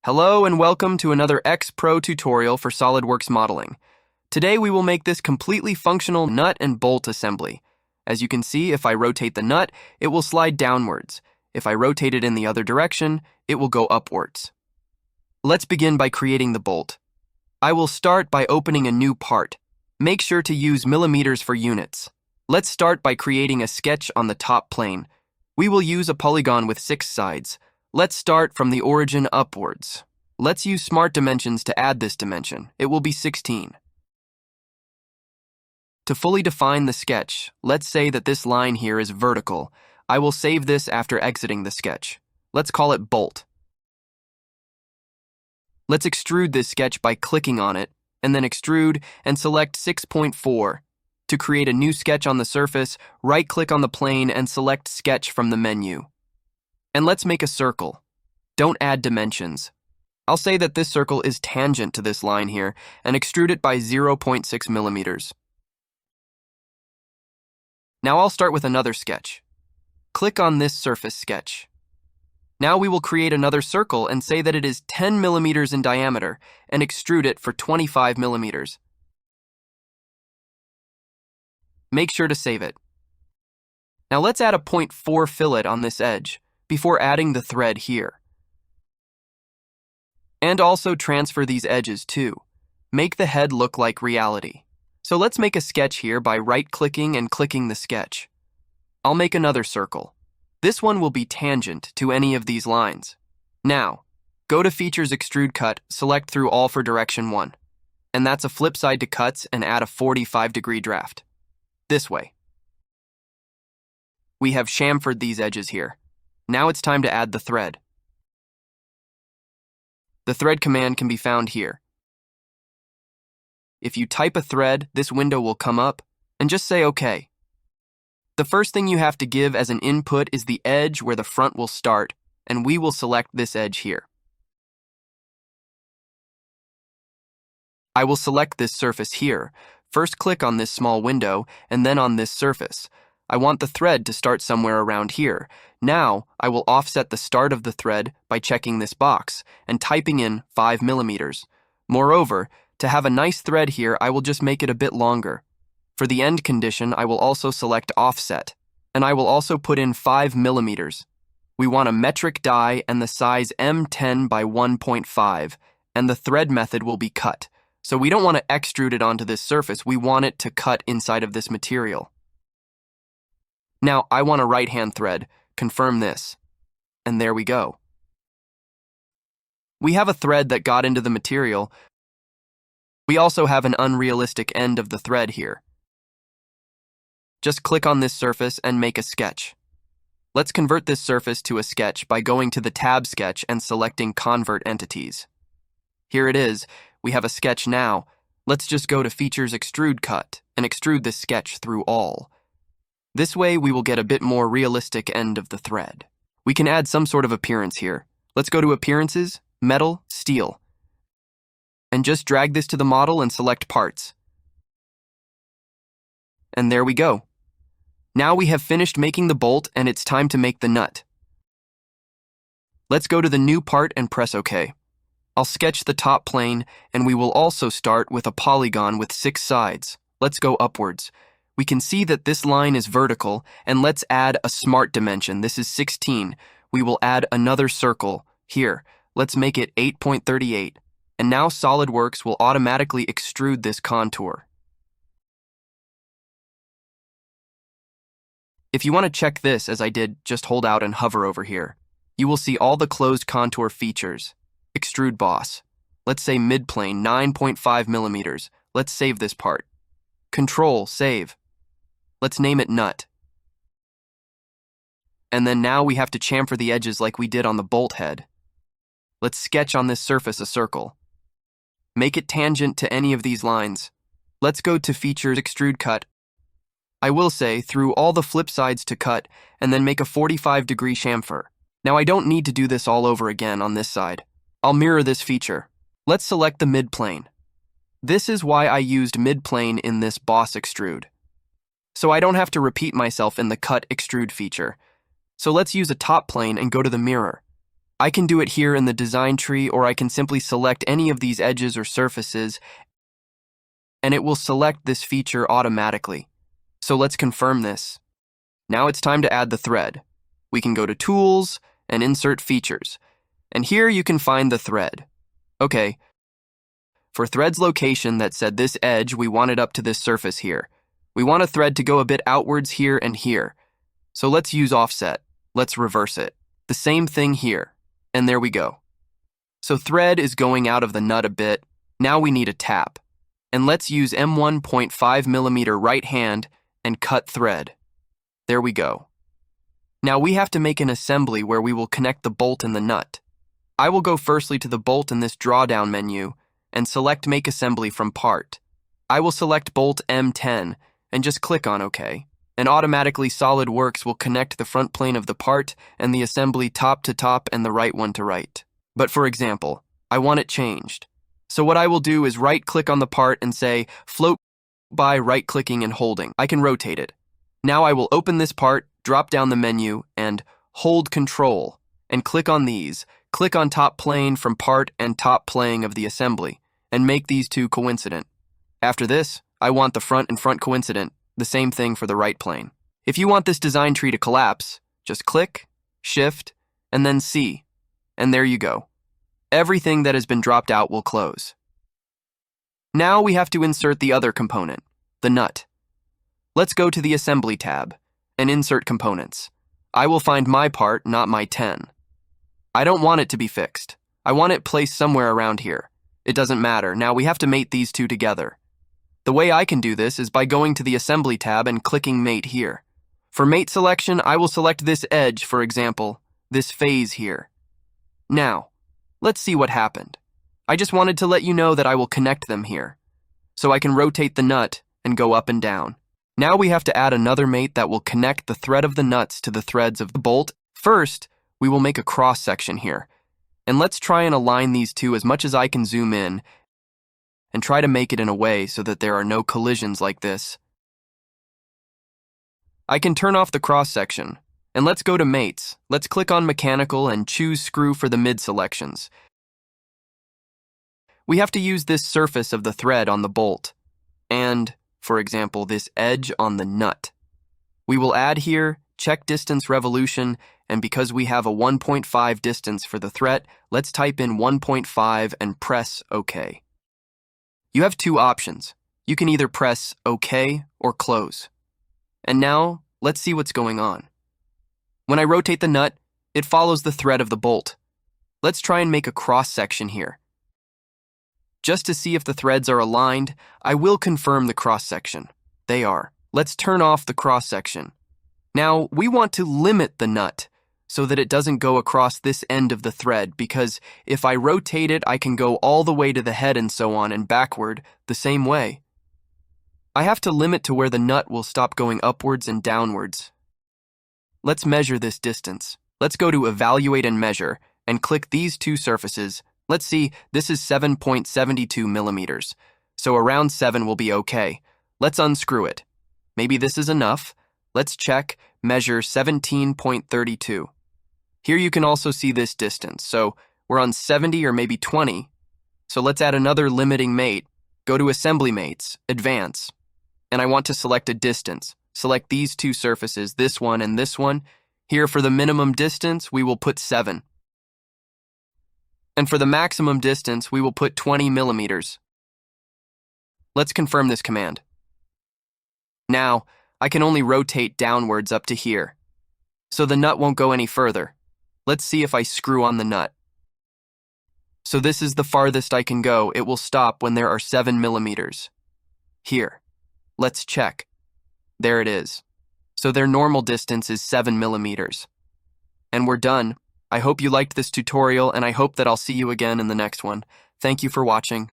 Hello and welcome to another X-Pro tutorial for SolidWorks modeling. Today we will make this completely functional nut and bolt assembly. As you can see, if I rotate the nut, it will slide downwards. If I rotate it in the other direction, it will go upwards. Let's begin by creating the bolt. I will start by opening a new part. Make sure to use millimeters for units. Let's start by creating a sketch on the top plane. We will use a polygon with 6 sides. Let's start from the origin upwards. Let's use smart dimensions to add this dimension. It will be 16. To fully define the sketch, let's say that this line here is vertical. I will save this after exiting the sketch. Let's call it bolt. Let's extrude this sketch by clicking on it, and then extrude and select 6.4. To create a new sketch on the surface, right-click on the plane and select Sketch from the menu. And let's make a circle. Don't add dimensions. I'll say that this circle is tangent to this line here and extrude it by 0.6 millimeters. Now I'll start with another sketch. Click on this surface sketch. Now we will create another circle and say that it is 10 millimeters in diameter and extrude it for 25 millimeters. Make sure to save it. Now let's add a 0.4 fillet on this edge before adding the thread here. And also transfer these edges too. Make the head look like reality. So let's make a sketch here by right-clicking and clicking the sketch. I'll make another circle. This one will be tangent to any of these lines. Now, go to Features Extrude Cut, select through all for direction 1. And that's a flip side to cuts and add a 45-degree draft. This way. We have chamfered these edges here. Now it's time to add the thread. The thread command can be found here. If you type a thread, this window will come up, and just say OK. The first thing you have to give as an input is the edge where the front will start, and we will select this edge here. I will select this surface here. First click on this small window, and then on this surface. I want the thread to start somewhere around here. Now, I will offset the start of the thread by checking this box and typing in 5 millimeters. Moreover, to have a nice thread here, I will just make it a bit longer. For the end condition, I will also select offset, and I will also put in 5 millimeters. We want a metric die and the size M10 by 1.5, and the thread method will be cut. So we don't want to extrude it onto this surface, we want it to cut inside of this material. Now, I want a right-hand thread. Confirm this. And there we go. We have a thread that got into the material. We also have an unrealistic end of the thread here. Just click on this surface and make a sketch. Let's convert this surface to a sketch by going to the tab sketch and selecting Convert Entities. Here it is. We have a sketch now. Let's just go to Features Extrude Cut and extrude this sketch through all. This way, we will get a bit more realistic end of the thread. We can add some sort of appearance here. Let's go to Appearances, Metal, Steel. And just drag this to the model and select Parts. And there we go. Now we have finished making the bolt and it's time to make the nut. Let's go to the new part and press OK. I'll sketch the top plane and we will also start with a polygon with 6 sides. Let's go upwards. We can see that this line is vertical, and let's add a smart dimension. This is 16. We will add another circle. Here, let's make it 8.38. And now SolidWorks will automatically extrude this contour. If you want to check this, as I did, just hold out and hover over here. You will see all the closed contour features. Extrude boss. Let's say midplane, 9.5 millimeters. Let's save this part. Control, save. Let's name it nut. And then now we have to chamfer the edges like we did on the bolt head. Let's sketch on this surface a circle. Make it tangent to any of these lines. Let's go to Features Extrude Cut. I will say through all the flip sides to cut and then make a 45-degree chamfer. Now I don't need to do this all over again on this side. I'll mirror this feature. Let's select the midplane. This is why I used midplane in this boss extrude. So I don't have to repeat myself in the cut extrude feature. So let's use a top plane and go to the mirror. I can do it here in the design tree, or I can simply select any of these edges or surfaces, and it will select this feature automatically. So let's confirm this. Now it's time to add the thread. We can go to Tools and Insert Features, and here you can find the thread. Okay, for thread's location that said this edge, we want it up to this surface here. We want a thread to go a bit outwards here and here. So let's use offset. Let's reverse it. The same thing here. And there we go. So thread is going out of the nut a bit. Now we need a tap. And let's use M1.5mm right hand and cut thread. There we go. Now we have to make an assembly where we will connect the bolt and the nut. I will go firstly to the bolt in this drawdown menu and select Make Assembly from Part. I will select bolt M10 and just click on OK. And automatically SolidWorks will connect the front plane of the part and the assembly top to top and the right one to right. But for example, I want it changed. So what I will do is right-click on the part and say Float by right-clicking and holding. I can rotate it. Now I will open this part, drop down the menu, and hold Control, and click on these. Click on top plane from part and top plane of the assembly, and make these two coincident. After this, I want the front and front coincident. The same thing for the right plane. If you want this design tree to collapse, just click, shift, and then C, and there you go. Everything that has been dropped out will close. Now we have to insert the other component, the nut. Let's go to the Assembly tab and insert components. I will find my part, not my 10. I don't want it to be fixed. I want it placed somewhere around here. It doesn't matter. Now we have to mate these two together. The way I can do this is by going to the Assembly tab and clicking Mate here. For mate selection, I will select this edge, for example, this phase here. Now, let's see what happened. I just wanted to let you know that I will connect them here. So I can rotate the nut and go up and down. Now we have to add another mate that will connect the thread of the nuts to the threads of the bolt. First, we will make a cross section here. And let's try and align these two as much as I can zoom in and try to make it in a way so that there are no collisions like this. I can turn off the cross section, and let's go to Mates. Let's click on Mechanical and choose Screw for the mid selections. We have to use this surface of the thread on the bolt, and, for example, this edge on the nut. We will add here, check distance revolution, and because we have a 1.5 distance for the thread, let's type in 1.5 and press OK. You have two options. You can either press OK or close. And now, let's see what's going on. When I rotate the nut, it follows the thread of the bolt. Let's try and make a cross section here. Just to see if the threads are aligned, I will confirm the cross section. They are. Let's turn off the cross section. Now, we want to limit the nut so that it doesn't go across this end of the thread, because if I rotate it, I can go all the way to the head and so on and backward the same way. I have to limit to where the nut will stop going upwards and downwards. Let's measure this distance. Let's go to Evaluate and Measure and click these two surfaces. Let's see, this is 7.72 millimeters, so around 7 will be okay. Let's unscrew it. Maybe this is enough. Let's check, measure 17.32. Here you can also see this distance, so we're on 70 or maybe 20. So let's add another limiting mate. Go to Assembly Mates, Advance, and I want to select a distance. Select these two surfaces, this one and this one. Here for the minimum distance, we will put 7. And for the maximum distance, we will put 20 millimeters. Let's confirm this command. Now, I can only rotate downwards up to here, so the nut won't go any further. Let's see if I screw on the nut. So this is the farthest I can go. It will stop when there are 7 millimeters. Here. Let's check. There it is. So their normal distance is 7 millimeters. And we're done. I hope you liked this tutorial, and I hope that I'll see you again in the next one. Thank you for watching.